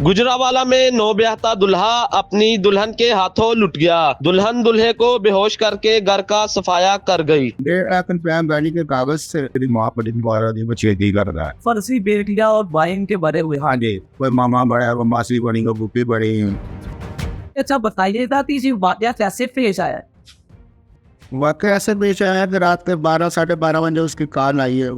गुजरावाला में नौब्याहता दूल्हा अपनी दुल्हन के हाथों लुट गया। दुल्हन दूल्हे को बेहोश करके घर का सफाया कर गई। 1,50,000 बैनी के कागज से मेरी माँ बड़ी बचेती कर रहा है। फर्जी बेटियां और बहन के बड़े हुए। हाँ जी, कोई मामा बड़ा है, वो मासी बड़ी, वो बुप्पी बड़ी। अच्छा बताइएगा कि ये वाकया कैसे पेश आया? वाकई ऐसे पेश आया है कि रात के 12 साढ़े 12 बजे उसकी कॉल आई है।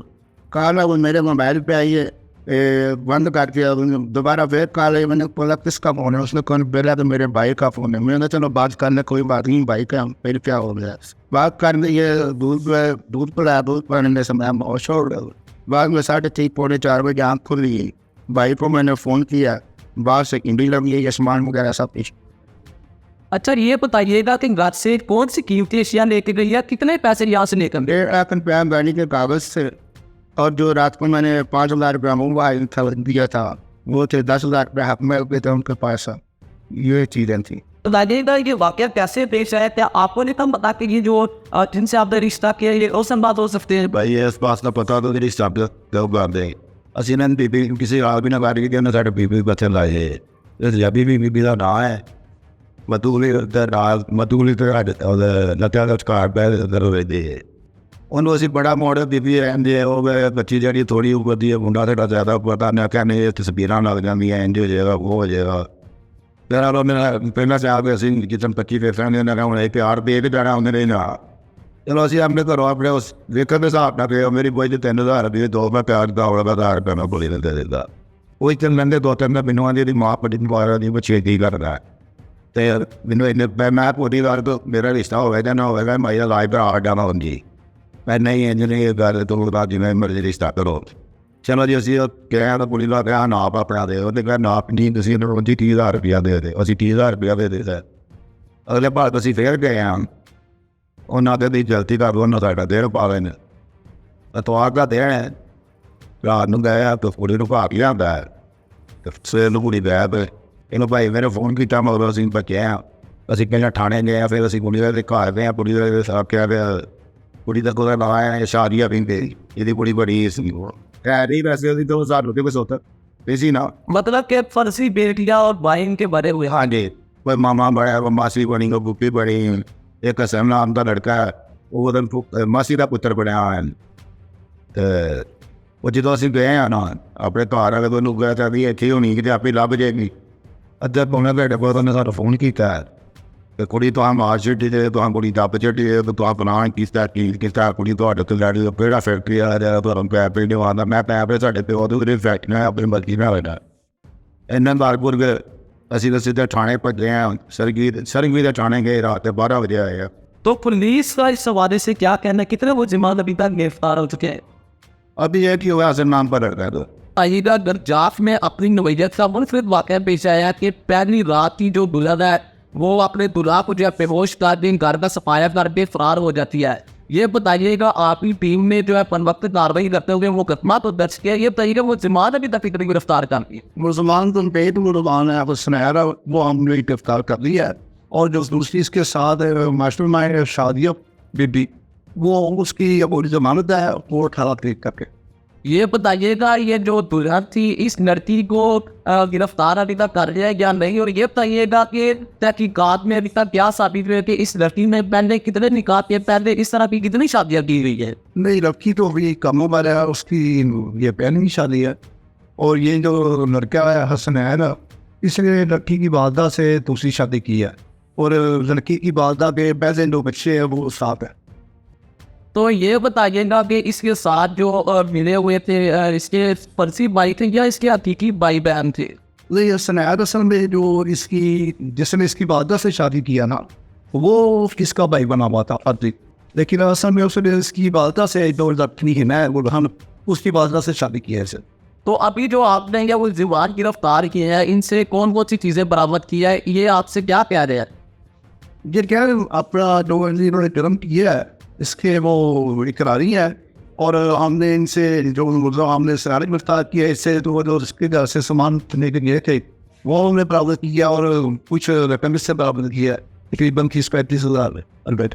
कॉल है वो मेरे मोबाइल पे आई है, बंद कर दिया। दोबारा फिर कॉल आई, मैंने बोला किसका फ़ोन है? उसने कौन बोला तो मेरे भाई का फ़ोन है। मैंने चलो बात कर ले, कोई बात नहीं, भाई का फिर क्या हो गया। बात कर ली, ये दूध पिलाया, दूध पीने समय बहुत छोड़ गया। बाद में 3:30 पौने 4 बजे आँख खुली। भाई को मैंने फ़ोन किया, बाहर से किंडी लगी, सामान वगैरह सब कुछ। अच्छा ये बताइएगा कि घर से कौन सी कीमती अशिया लेके गई है, कितने पैसे यहाँ से लेकर? 1,50,000 बैनी के कागज से, और जो रात को मैंने 5,000 रुपया मोबाइल दिया था वो थे 10,000 रुपया हाथ में रुपये थे उनके पास। ये चीज़ें थी। बताइएगा ये वाकया कैसे पेश आया? क्या आपको नहीं कम पता कि ये जो जिनसे आपने रिश्ता किया ये औसम बात हो सकते हैं? भाई इस बात का पता तो मेरी सब दे ਅਸੀਂ ਨਾ ਬੀਬੀ ਕਿਸੇ ਆਲ ਵੀ ਨਾ ਕਰ ਕੇ ਉਹਨਾਂ ਸਾਡੇ ਬੀਬੀ ਬੱਚੇ ਲਾਏ ਇਹ ਪੰਜਾਬੀ ਬੀਬੀ ਦਾ ਨਾਂ ਹੈ ਮਧੂਲੀ ਦਾ ਨਾਲ ਮਧੂਲੀ ਤੇ ਲੱਤਾਂ ਦਾ ਘਰ ਬੈਠ ਦੇ ਉਹਨੂੰ ਅਸੀਂ ਬੜਾ ਮੋੜਰ ਬੀਬੀ ਰਹਿੰਦੇ ਉਹ ਬੱਚੀ ਜਿਹੜੀ ਥੋੜੀ ਉਮਰ ਦੀ ਮੁੰਡਾ ਤੇ ਜ਼ਿਆਦਾ ਪਤਾ ਨਾ ਕਹਿੰਦੇ ਇਹ ਤਸਵੀਰਾਂ ਲੱਗ ਜਾਂਦੀਆਂ ਇੰਜ ਹੋ ਜਾਏਗਾ ਉਹ ਹੋ ਜਾਏਗਾ। ਮੇਰਾ ਲੋ ਮੇਰਾ ਪਹਿਲਾਂ ਚਾਹ ਕੇ ਅਸੀਂ ਕਿਚਨ 25 ਫੇਫੜਾਂ ਦੇ ਨਾਲ ਹੁਣ ਇਹ ਪਿਆਰ ਦੇ ਕੇ ਜਾਣਾ ਹੁੰਦੇ ਨੇ ਨਾ। ਚਲੋ ਅਸੀਂ ਆਪਣੇ ਘਰੋਂ ਆਪਣੇ ਉਸ ਵੇਖਣ ਦੇ ਹਿਸਾਬ ਨਾਲ ਗਏ। ਮੇਰੀ ਬੋਝ 3,000 ਰੁਪਏ ਦੋ ਮੈਂ ਪਿਆਰ ਦਾ ਹੋਣਾ ਆਧਾਰ ਰੁਪਏ ਮੈਂ ਬੋਲੀ ਦਿੰਦੇ ਦਿੰਦਾ ਉਹ ਇੱਕ ਲੈਂਦੇ 2-3 ਮਹੀਨਿਆਂ ਦੀ ਮਾਂ ਬੜੀ ਮੁਬਾਰਕ ਦੀ ਬੱਚੇ ਕੀ ਕਰਦਾ ਤੇ ਮੈਨੂੰ ਇਹਨੇ ਮੈਂ ਪੂਰੀ ਵਾਰ ਤੋਂ ਮੇਰਾ ਰਿਸ਼ਤਾ ਹੋਵੇਗਾ ਨਾ ਹੋਵੇਗਾ ਮੈਂ ਇਹ ਲਾਈਵ ਆ ਜਾਣਾ ਹੁੰਦੀ ਮੈਂ ਨਹੀਂ ਇੰਜੀਨੀਅਰ ਗੱਲ ਤੋਂ ਬਾਅਦ ਜਿਵੇਂ ਮਰਜ਼ੀ ਰਿਸ਼ਤਾ ਕਰੋ। ਚਲੋ ਜੀ ਅਸੀਂ ਕਿਹਾ ਤਾਂ ਪੁਲਿਸ ਵਾਲਾ ਕਿਹਾ ਨਾਪ ਆਪਣਾ ਦੇ ਉਹਨੇ ਕਿਹਾ ਨਾਪ ਨਹੀਂ ਤੁਸੀਂ ਉਹਨੂੰ 30,000 ਰੁਪਇਆ ਦੇ ਦੇ। ਅਸੀਂ 30,000 ਰੁਪਇਆ ਦੇ ਦਿੱਤਾ। ਅਗਲੇ ਭਾਗ ਅਸੀਂ ਫੇਰ ਗਏ ਹਾਂ ਉਹਨਾਂ ਦੇ ਜਲਦੀ ਕਰ ਉਹਨਾਂ ਸਾਡਾ ਦੇਰ ਪਾ ਲੈਣ ਅਤਵਾਰ ਦਾ ਦੇਣ ਹੈ ਰਾਤ ਨੂੰ ਗਏ ਤਾਂ ਕੁੜੀ ਨੂੰ ਭਾਗ ਲਿਆਂਦਾ ਤੇ ਸਵੇਰ ਨੂੰ ਕੁੜੀ ਗਏ ਤੇ ਇਹਨੂੰ ਭਾਈ ਮੇਰੇ ਫੋਨ ਕੀਤਾ ਮਗਰ ਅਸੀਂ ਬਚਿਆ ਅਸੀਂ ਪਹਿਲਾਂ ਥਾਣੇ ਗਏ ਫਿਰ ਅਸੀਂ ਕੁੜੀ ਦੇ ਘਰ ਗਏ ਕੁੜੀ ਦੇ ਸਾਥ ਕਿਹਾ ਕੁੜੀ ਦਾ ਕੋਲ ਲਾਇਆ ਸ਼ਾਦੀਆਂ ਵੀ ਇਹਦੀ ਕੁੜੀ ਬੜੀ ਸੀ नहीं वैसे 2,000 रुपये बस होता बेसी ना मतलब कि फर्जी बेटियां और बहन के बड़े हुए। हाँ जी, कोई मामा बड़ा है, वो मासी बनी, वो बुप्पी बड़ी। एक असम नाम का लड़का है वो मासी का पुत्र बनया है तो वो जो असं गए हैं ना अपने घर अगर तो गया चाहती इतनी होनी कि आपे लभ जाएगी। अद्धा पौने घंटे बाद उन्हें सारा फोन किया तो कुड़ी तो मार छड़ी है तो कुड़ी दब छड़ी है तो बना किसका कुड़ी तो लड़ी पेड़ा फैक्ट्री आ रहा तो पैप पे नहीं आना मैं पैप साढ़े प्यो तो फैक्ट्री अपनी मर्जी में होना इन्ना बारपुर गए असी तो सीधे थाने भजे हैं सरगवी थाने गए रात 12 बजे आए हैं। तो पुलिस का इस हवाले से क्या कहना है, कितने वो जिम्मेदार अभी तक गिरफ्तार हो चुके हैं? अभी एक ही हुआ असर नाम पर रखा है। तो आइएगा दरजाफ में अपनी नवैयत का मुनफरिद वाक़या पेश आया कि पहली रात की जो दुल्हन है वो अपने दुल्हा को जो बेहोश कर दिन घर का सफाया करके फरार हो जाती है। ये बताइएगा आपकी टीम ने जो है पन वक्त कार्रवाई करते हुए वो मुकदमा तो दर्ज किया, ये बताइएगा वो जिम्मेदार अभी तक कितनी गिरफ्तार कर दी? मुसलमान तो पेट मुसलमान है वो सुनहरा वो हमने गिरफ्तार कर लिया है। और जो दूसरी इसके साथ मास्टरमाइंड शादिया बीबी वो उसकी पूरी जमानत है वो 18 तारीख करके। ये बताइएगा ये जो दुल्हन थी इस लड़की को गिरफ्तार अभी तक कर लिया या नहीं? और ये बताइएगा कि तहकीकात में अभी तक क्या साबित हुआ कि इस लड़की ने पहले कितने निकाह किए, पहले इस तरह की कितनी शादियाँ की हुई है? नहीं, लड़की तो अभी कम उम्र है उसकी, ये पहली शादी है। और ये जो लड़का है हसन है ना इसने लड़की की वालदा से दूसरी शादी की है और लड़की की वालदा के पहले जो बच्चे हैं वो साथ है। तो ये बताइएगा कि इसके साथ जो मिले हुए थे इसके फर्जी भाई थे या इसके हकीकी भाई बहन थे? नहीं, सनैद असल में जो इसकी जिसने इसकी वालदा से शादी किया ना वो किसका भाई बना हुआ था फर्जी, लेकिन असल में उसने इसकी वालदा से जो लड़की है ना वो हम उसकी वालदा से शादी की है इसे। तो अभी जो आपने या वो जिवान गिरफ्तार किए हैं इनसे कौन कौन सी चीज़ें बरामद की है, ये आपसे क्या कह रहे हैं? ये क्या अपना जो इन्होंने जन्म किया है इसके वो इकरारी है और हमने इनसे जो हमने सरारी गिरफ्तार किया इससे तो जो इसके घर से सामान लेके गए थे वो हमने बरामद किया और कुछ रकम इससे बरामद किया तकरीबन 30-35 हज़ार रुपये।